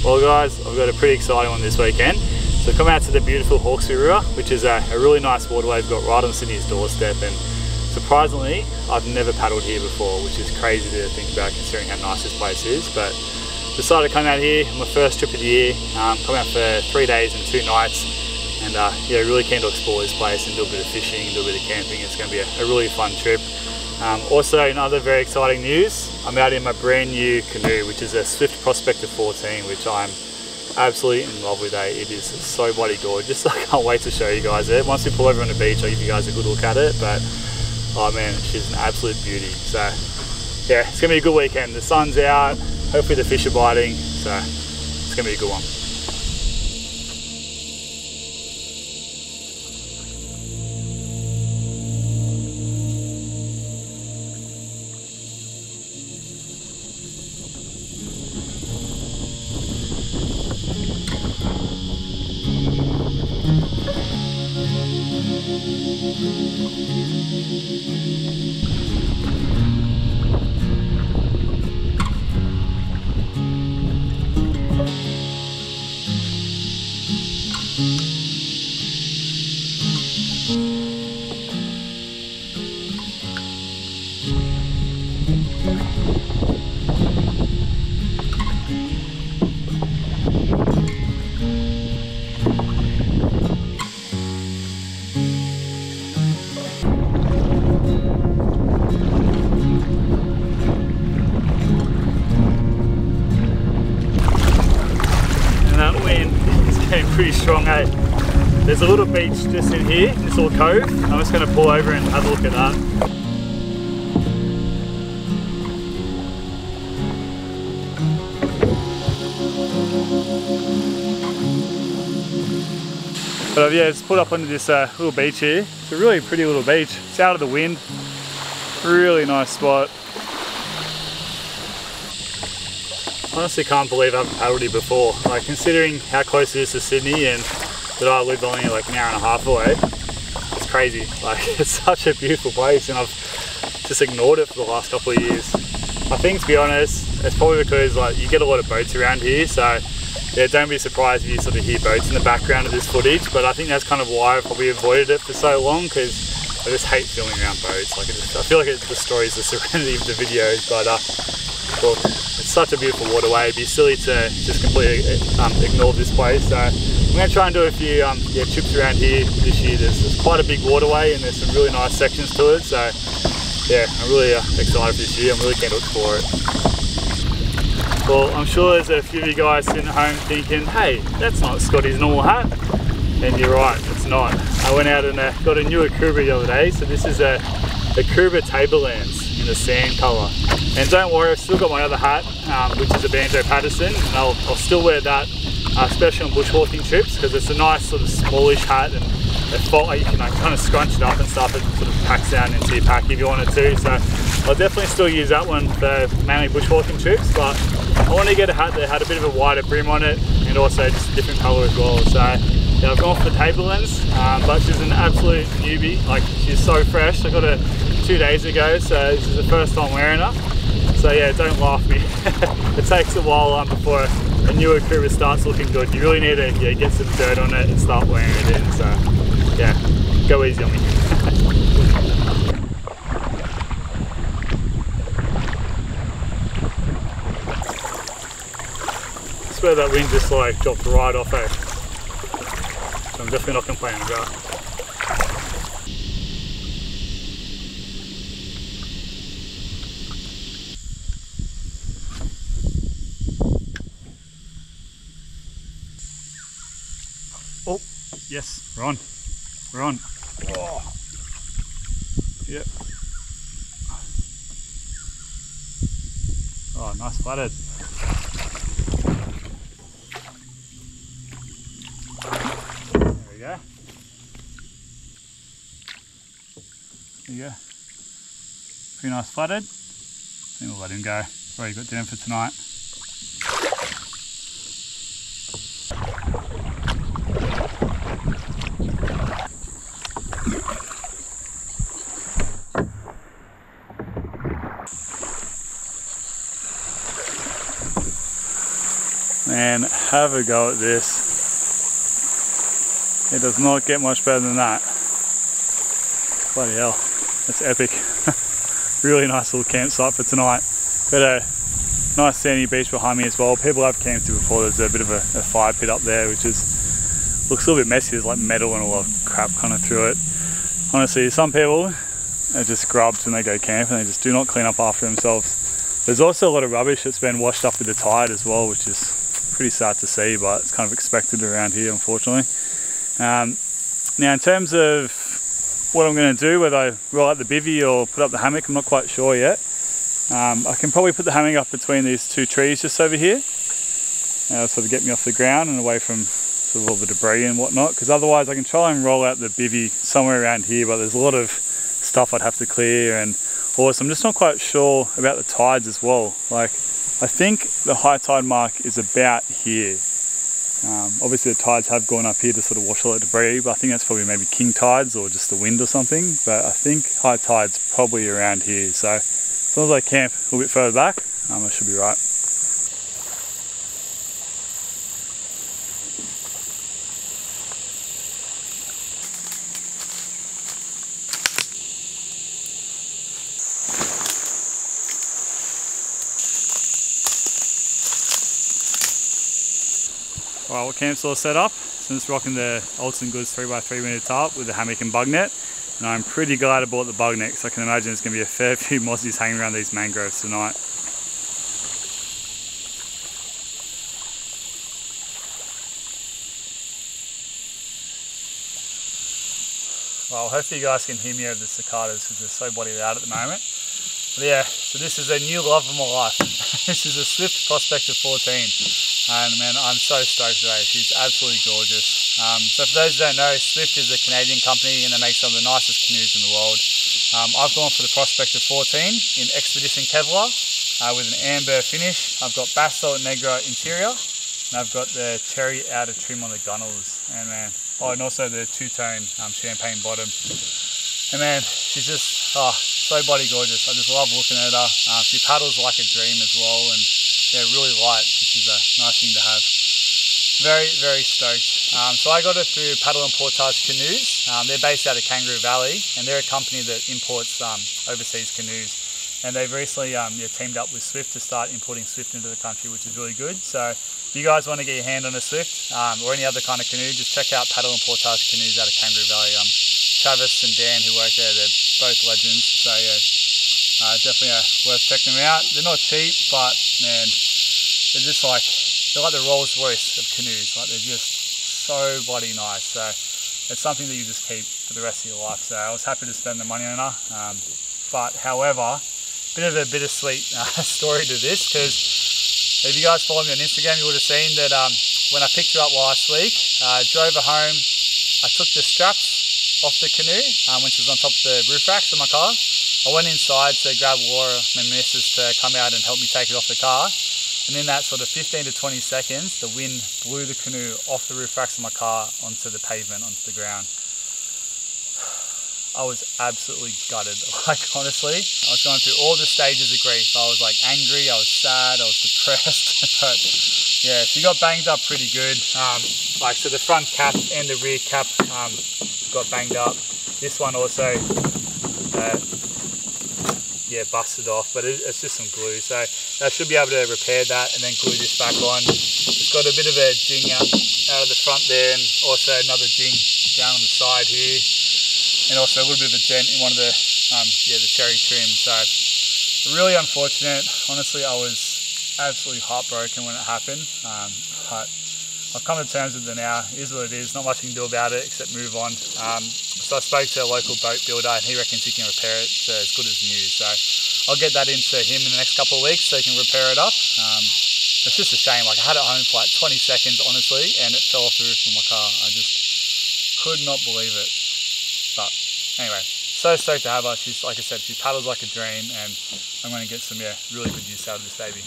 Well guys, I've got a pretty exciting one this weekend. So I've come out to the beautiful Hawkesbury River, which is a really nice waterway we've got right on Sydney's doorstep, and surprisingly, I've never paddled here before, which is crazy to think about considering how nice this place is. But decided to come out here on my first trip of the year, come out for 3 days and 2 nights, and yeah, really keen to explore this place and do a bit of fishing and do a bit of camping. It's going to be a really fun trip. Also, in other very exciting news, I'm out in my brand new canoe, which is a Swift Prospector 14, which I'm absolutely in love with. It is so bloody gorgeous. I can't wait to show you guys it. Once we pull over on the beach, I'll give you guys a good look at it, but oh man, she's an absolute beauty. So yeah, it's gonna be a good weekend. The sun's out, hopefully the fish are biting, so it's gonna be a good one. Pretty strong, eh? There's a little beach just in here, this little cove. I'm just going to pull over and have a look at that. But yeah, it's put up onto this little beach here. It's a really pretty little beach. It's out of the wind. Really nice spot. Honestly can't believe I haven't paddled here before. Like, considering how close it is to Sydney and that I live only like an hour and a half away, it's crazy. Like, it's such a beautiful place and I've just ignored it for the last couple of years. I think, to be honest, it's probably because like you get a lot of boats around here, so yeah, don't be surprised if you sort of hear boats in the background of this footage, but I think that's kind of why I've probably avoided it for so long, because I just hate filming around boats. Like, I feel like it destroys the serenity of the videos, but well, it's such a beautiful waterway. It'd be silly to just completely ignore this place. So I'm going to try and do a few yeah, trips around here this year. There's quite a big waterway and there's some really nice sections to it. So yeah, I'm really excited for this year. I'm really keen to explore it. Well, I'm sure there's a few of you guys sitting at home thinking, hey, that's not Scotty's normal hat. And you're right, it's not. I went out and got a new Akubra the other day. So this is a Akubra Tablelands in the sand colour. And don't worry, I've still got my other hat, which is a Banjo Patterson, and I'll still wear that, especially on bushwalking trips, because it's a nice sort of smallish hat, and you can like, kind of scrunch it up and stuff. It sort of packs down into your pack if you wanted to. So I'll definitely still use that one for mainly bushwalking trips, but I want to get a hat that had a bit of a wider brim on it, and also just a different colour as well. So yeah, I've gone for the Tablelands, but she's an absolute newbie. Like, she's so fresh. I got her 2 days ago, so this is the first time wearing her. So yeah, don't laugh me. It takes a while before a new Akubra starts looking good. You really need to get some dirt on it and start wearing it in. So yeah, go easy on me. I swear that wind just like dropped right off, eh? So I'm definitely not complaining about it. Oh, yes, we're on. We're on. Oh. Yep. Oh, nice flathead. There we go. There you go. Pretty nice flathead. I think we'll let him go. Already got dinner for tonight. Man, have a go at this. It does not get much better than that. Bloody hell, that's epic. Really nice little campsite for tonight. Got a nice sandy beach behind me as well. People have camped here before. There's a bit of a fire pit up there, which looks a little bit messy. There's like metal and a lot of crap kind of through it. Honestly, some people are just grubs when they go camping. They just do not clean up after themselves. There's also a lot of rubbish that's been washed up with the tide as well, which is pretty sad to see, but it's kind of expected around here, unfortunately. Now in terms of what I'm going to do, whether I roll out the bivvy or put up the hammock, I'm not quite sure yet. I can probably put the hammock up between these two trees just over here. Sort of get me off the ground and away from sort of all the debris and whatnot, because otherwise I can try and roll out the bivvy somewhere around here, but there's a lot of stuff I'd have to clear, and also I'm just not quite sure about the tides as well. Like, I think the high tide mark is about here. Obviously the tides have gone up here to sort of wash all that debris, but I think that's probably maybe king tides or just the wind or something. But I think high tide's probably around here. So as long as I camp a little bit further back, I should be right. Alright, well, camp's all set up. So I'm just rocking the Alton Goods 3x3 metre tarp with the hammock and bug net. And I'm pretty glad I bought the bug net, because I can imagine there's going to be a fair few mozzies hanging around these mangroves tonight. Well, hopefully you guys can hear me over the cicadas, because they're so bloody loud at the moment. But yeah, so this is a new love of my life. This is a Swift Prospector 14. And man, I'm so stoked today. She's absolutely gorgeous. So for those who don't know, Swift is a Canadian company and they make some of the nicest canoes in the world. I've gone for the Prospector 14 in Expedition Kevlar with an amber finish. I've got Basalt Negra interior, and I've got the cherry outer trim on the gunnels. And man, and also the two-tone champagne bottom. And man, she's just so bloody gorgeous. I just love looking at her. She paddles like a dream as well, and yeah, really light, which is a nice thing to have. Very, very stoked. So I got it through Paddle and Portage Canoes. They're based out of Kangaroo Valley, and they're a company that imports overseas canoes. And they've recently teamed up with Swift to start importing Swift into the country, which is really good. So if you guys want to get your hand on a Swift or any other kind of canoe, just check out Paddle and Portage Canoes out of Kangaroo Valley. Travis and Dan who work there, they're both legends. So yeah, definitely worth checking them out. They're not cheap, but man, they're just like, they're like the Rolls Royce of canoes. Like, they're just so bloody nice. So it's something that you just keep for the rest of your life. So I was happy to spend the money on her. But however, bit of a bittersweet story to this, because if you guys follow me on Instagram, you would have seen that when I picked her up last week, drove her home, I took the straps off the canoe when she was on top of the roof racks of my car. I went inside to grab Laura, my missus, to come out and help me take it off the car. And in that sort of 15 to 20 seconds, the wind blew the canoe off the roof racks of my car onto the pavement, onto the ground. I was absolutely gutted. Like, honestly, I was going through all the stages of grief. I was like angry, I was sad, I was depressed. But yeah, she got banged up pretty good. So the front cap and the rear cap got banged up. This one also busted off, but it's just some glue, so I should be able to repair that and then glue this back on. It's got a bit of a ding out of the front there, and also another ding down on the side here, and also a little bit of a dent in one of the cherry trim. So really unfortunate. Honestly, I was absolutely heartbroken when it happened, but I've come to terms with it now. It is what it is. Not much you can do about it except move on. So I spoke to a local boat builder, and he reckons he can repair it to as good as new. So I'll get that into him in the next couple of weeks so he can repair it up. It's just a shame. Like, I had it home for like 20 seconds, honestly, and it fell off the roof of my car. I just could not believe it. But anyway, so stoked to have her. She's, like I said, she paddles like a dream, and I'm going to get some really good use out of this baby.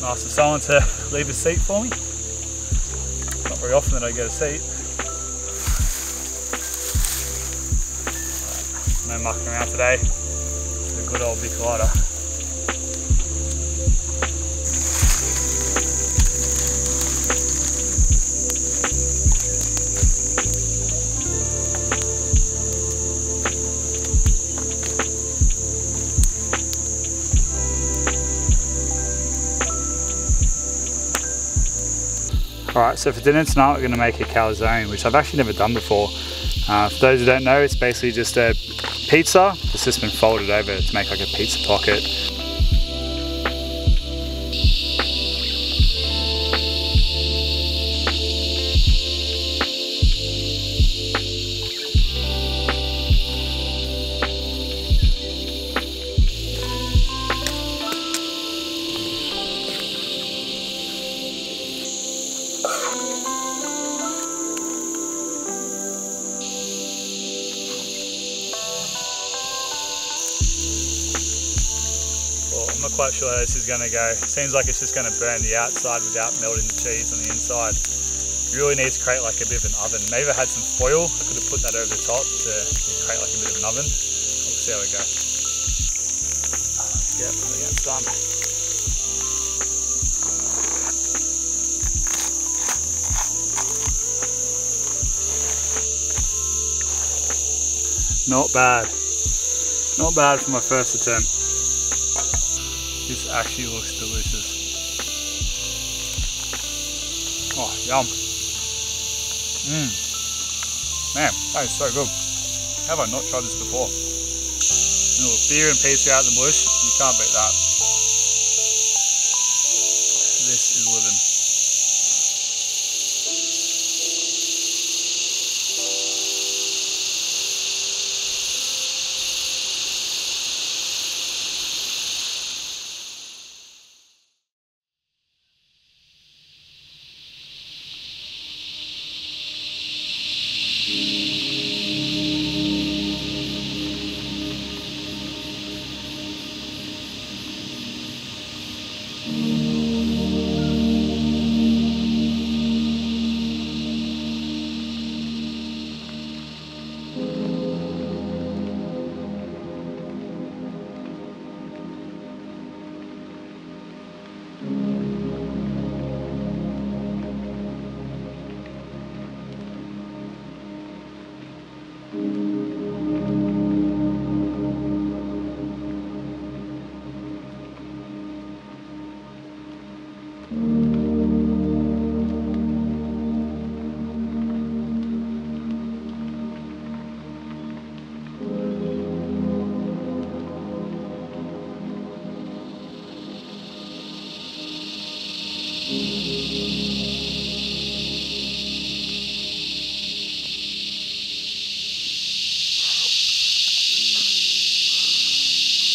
Nice of someone to leave a seat for me. Not very often that I get a seat. No mucking around today. It's a good old big glider. Alright, so for dinner tonight we're going to make a calzone, which I've actually never done before. For those who don't know, it's basically just a pizza. It's just been folded over to make like a pizza pocket. I'm not quite sure how this is going to go. Seems like it's just going to burn the outside without melting the cheese on the inside. You really need to create like a bit of an oven. Maybe I had some foil, I could have put that over the top to create like a bit of an oven. We'll see how we go. Yeah, I think it's done. Not bad. Not bad for my first attempt. This actually looks delicious. Oh, yum. Man, that is so good. How have I not tried this before? A little beer and pizza out in the bush, you can't beat that. This is living.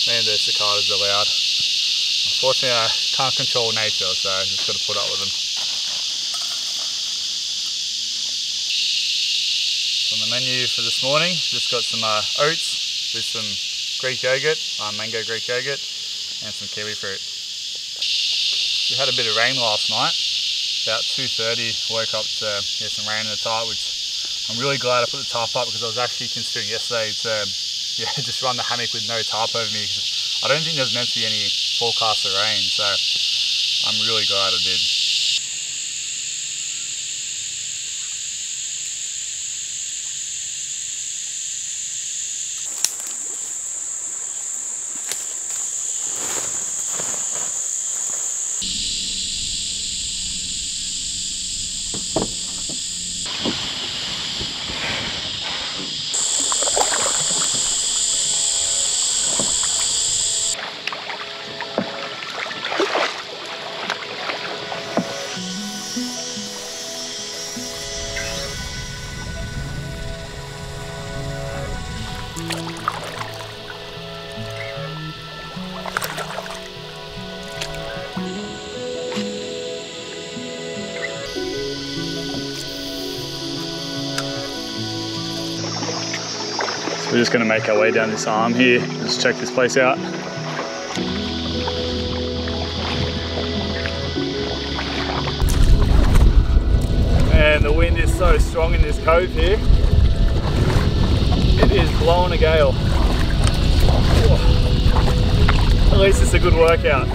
Man, those cicadas are loud. Unfortunately, I can't control nature, so I just got to put up with them. So on the menu for this morning, just got some oats with some Greek yogurt, mango Greek yogurt, and some kiwi fruit. We had a bit of rain last night. About 2:30, woke up to some rain in the tarp, which I'm really glad I put the tarp up because I was actually considering yesterday to just run the hammock with no tarp over me because I don't think there's meant to be any forecast of rain, so I'm really glad I did. We're just going to make our way down this arm here, just check this place out. Man, the wind is so strong in this cove here. It is blowing a gale. Whoa. At least it's a good workout.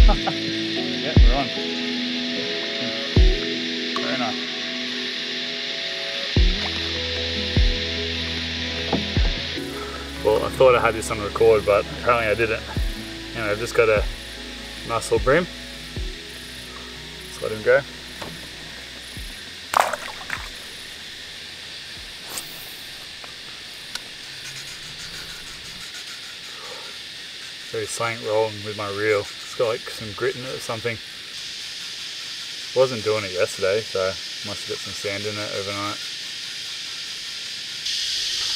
Yeah, we're on. Very nice. Well, I thought I had this on record, but apparently I didn't. And I've just got a nice little bream. Just let him go. Very slank rolling with my reel. It's got like some grit in it or something. Wasn't doing it yesterday, so must have got some sand in it overnight.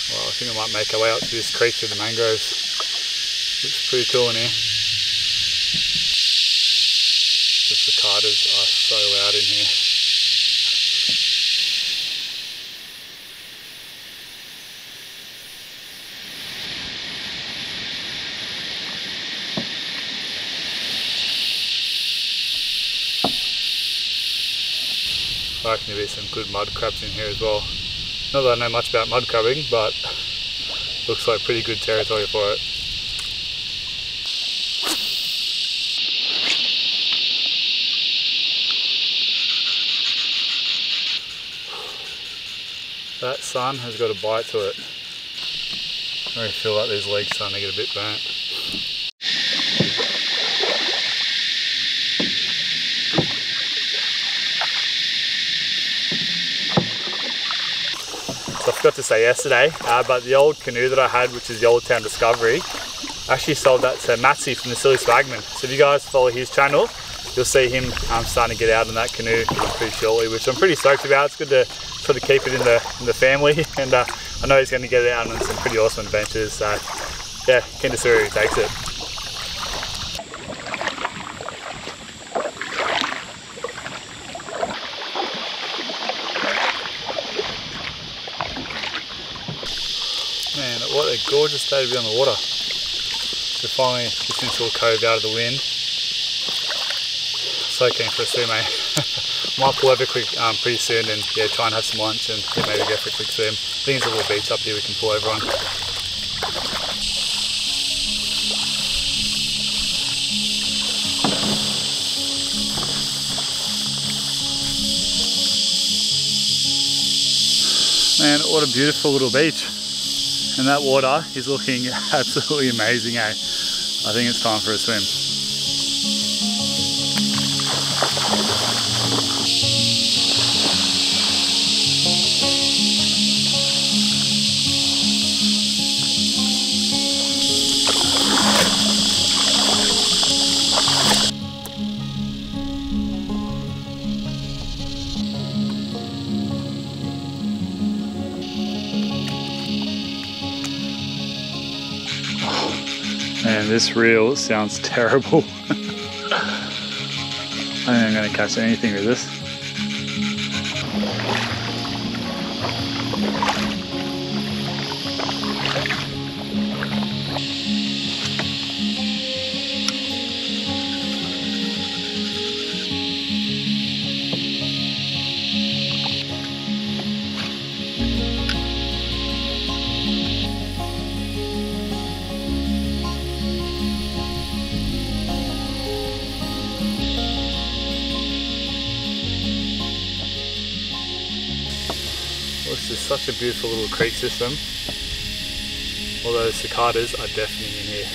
Well, I think I might make our way out to this creek through the mangroves. Looks pretty cool in here. The cicadas are so loud in here. I reckon there'll be some good mud crabs in here as well. Not that I know much about mud crabbing, but looks like pretty good territory for it. That sun has got a bite to it. I really feel like these legs starting to get a bit burnt. So I forgot to say yesterday, but the old canoe that I had, which is the Old Town Discovery, I actually sold that to Matsy from the Silly Swagman. So if you guys follow his channel, you'll see him starting to get out in that canoe pretty shortly, which I'm pretty stoked about. It's good to sort of keep it in the family, and I know he's going to get out on some pretty awesome adventures. So yeah, keen to see where he takes it. Man, what a gorgeous day to be on the water. We're finally just into a cove out of the wind. So keen for a swim, eh? Might pull over quick pretty soon and yeah, try and have some lunch and yeah, maybe go for a quick swim. I think there's a little beach up here we can pull over on. Man, what a beautiful little beach. And that water is looking absolutely amazing, eh? I think it's time for a swim. Man, this reel sounds terrible. I don't think I'm going to catch anything with this. This is such a beautiful little creek system. although the cicadas are deafening in here.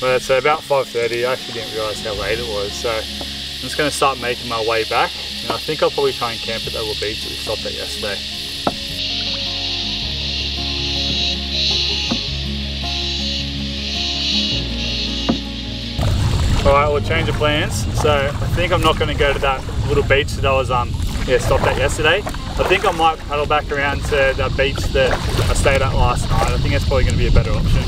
But it's about 5:30, I actually didn't realise how late it was, so I'm just going to start making my way back, and I think I'll probably try and camp at that little beach that we stopped at yesterday. Alright, we'll change of plans. So I think I'm not going to go to that little beach that I was stopped at yesterday. I think I might paddle back around to that beach that I stayed at last night. I think that's probably going to be a better option.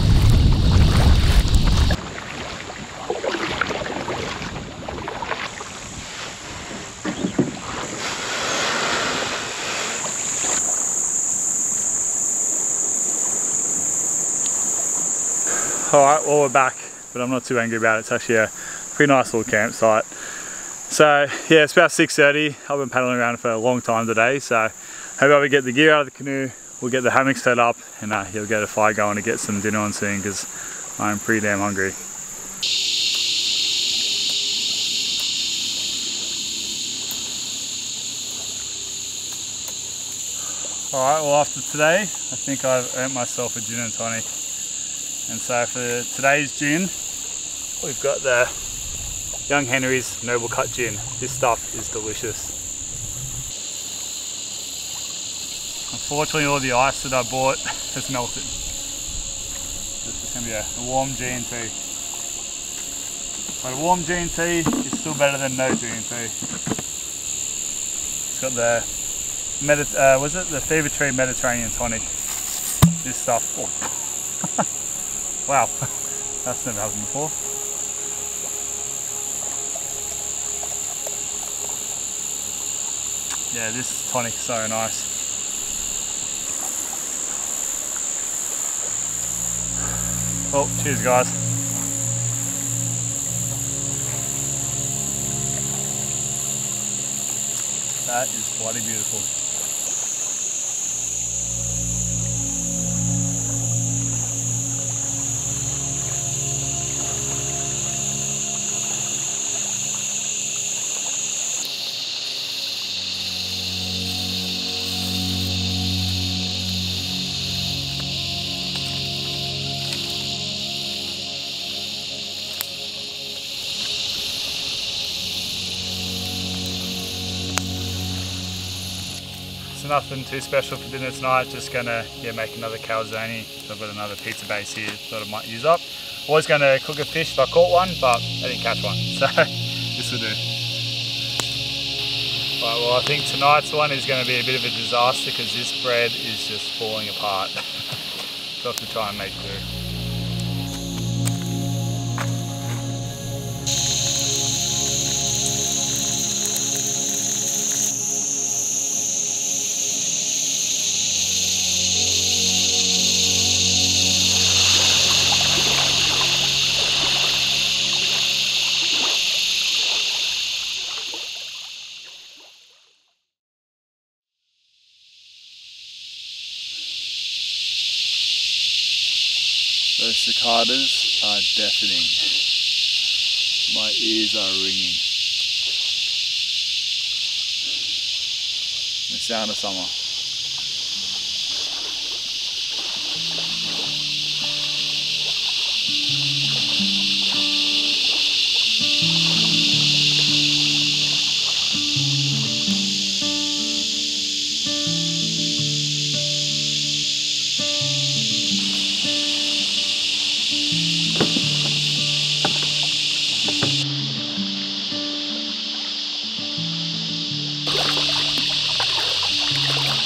Alright, well we're back, but I'm not too angry about it. It's actually a pretty nice little campsite. So yeah, it's about 6:30. I've been paddling around for a long time today, so hope we get the gear out of the canoe, we'll get the hammock set up, and you'll get a fire going to get some dinner on soon, because I'm pretty damn hungry. Alright, well after today, I think I've earned myself a gin and tonic. And so for today's gin, we've got the Young Henry's Noble Cut Gin. This stuff is delicious. Unfortunately, all the ice that I bought has melted. This is going to be a warm G&T. But a warm G&T is still better than no G&T. It's got the the Fever Tree Mediterranean Tonic. This stuff. Oh. Wow, that's never happened before. Yeah, this tonic is so nice. Well, cheers guys. That is bloody beautiful. So nothing too special for dinner tonight, just gonna make another calzone. So I've got another pizza base here that I might use up. I was gonna cook a fish if I caught one, but I didn't catch one, so this will do. Right, well I think tonight's one is gonna be a bit of a disaster because this bread is just falling apart. So I have to try and make do. Those cicadas are deafening. My ears are ringing. The sound of summer.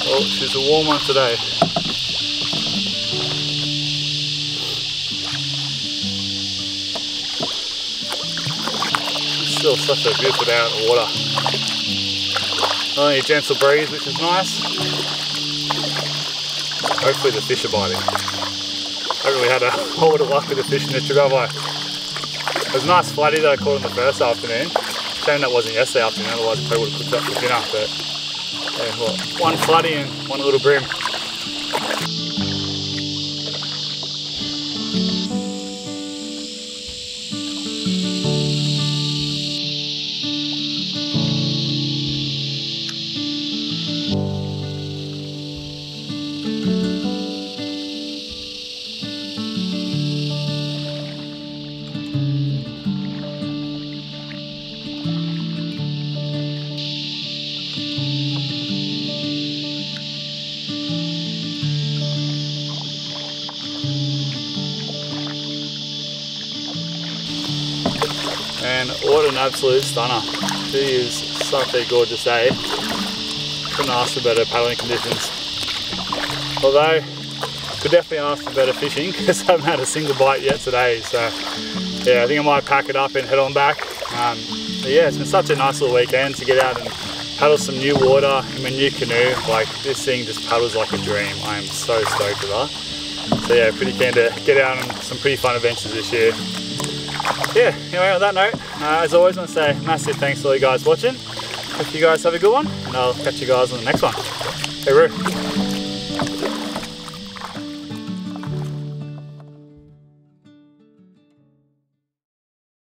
Oh, she's a warm one today. It's still such a beautiful day out in the water. Only a gentle breeze, which is nice. Hopefully the fish are biting. I haven't really had a whole lot of luck with the fish in the trip, have I? It was a nice flatty that I caught in the first afternoon. Shame that wasn't yesterday afternoon, otherwise I probably would have cooked up for dinner. But yeah, well, one flatty and one little brim. and what an absolute stunner. It is such a gorgeous day. Couldn't ask for better paddling conditions. Although, could definitely ask for better fishing because I haven't had a single bite yet today. So yeah, I think I might pack it up and head on back. But yeah, it's been such a nice little weekend to get out and paddle some new water in my new canoe. Like, this thing just paddles like a dream. I am so stoked with that. So yeah, pretty keen to get out on some pretty fun adventures this year. Yeah, anyway, on that note, as always, I want to say massive thanks to all you guys watching. Hope you guys have a good one, and I'll catch you guys on the next one. Hey, Roo.